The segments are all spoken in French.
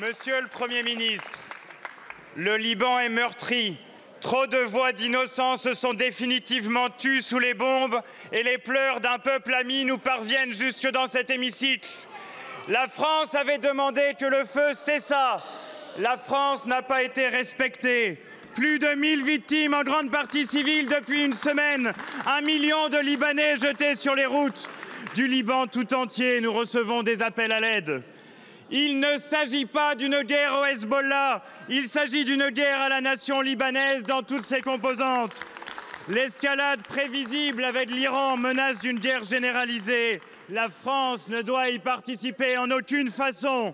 Monsieur le Premier ministre, le Liban est meurtri. Trop de voix d'innocents se sont définitivement tues sous les bombes et les pleurs d'un peuple ami nous parviennent jusque dans cet hémicycle. La France avait demandé que le feu cessât. La France n'a pas été respectée. Plus de 1000 victimes, en grande partie civiles, depuis une semaine. 1 million de Libanais jetés sur les routes. Du Liban tout entier, nous recevons des appels à l'aide. Il ne s'agit pas d'une guerre au Hezbollah, il s'agit d'une guerre à la nation libanaise dans toutes ses composantes. L'escalade prévisible avec l'Iran menace d'une guerre généralisée. La France ne doit y participer en aucune façon.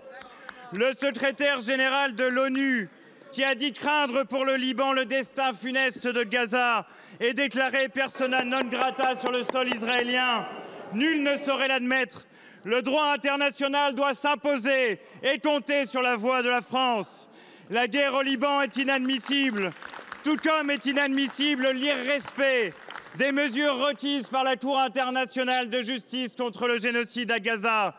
Le secrétaire général de l'ONU, qui a dit craindre pour le Liban le destin funeste de Gaza et déclaré persona non grata sur le sol israélien, nul ne saurait l'admettre. Le droit international doit s'imposer et compter sur la voix de la France. La guerre au Liban est inadmissible, tout comme est inadmissible l'irrespect des mesures requises par la Cour internationale de justice contre le génocide à Gaza.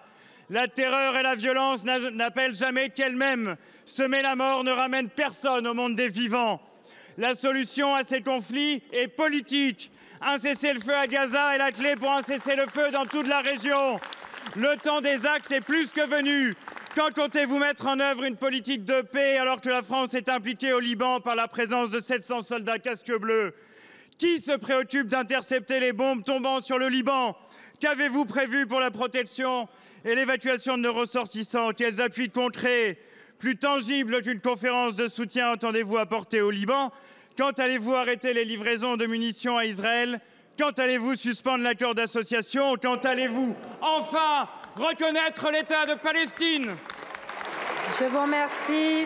La terreur et la violence n'appellent jamais qu'elles-mêmes. Semer la mort ne ramène personne au monde des vivants. La solution à ces conflits est politique. Un cessez-le-feu à Gaza est la clé pour un cessez-le-feu dans toute la région. Le temps des actes est plus que venu. Quand comptez-vous mettre en œuvre une politique de paix alors que la France est impliquée au Liban par la présence de 700 soldats casques bleus? Qui se préoccupe d'intercepter les bombes tombant sur le Liban? Qu'avez-vous prévu pour la protection et l'évacuation de nos ressortissants? Quels appuis concrets, plus tangibles qu'une conférence de soutien, entendez-vous apporter au Liban? Quand allez-vous arrêter les livraisons de munitions à Israël? Quand allez-vous suspendre l'accord d'association? Quand allez-vous enfin reconnaître l'État de Palestine? Je vous remercie.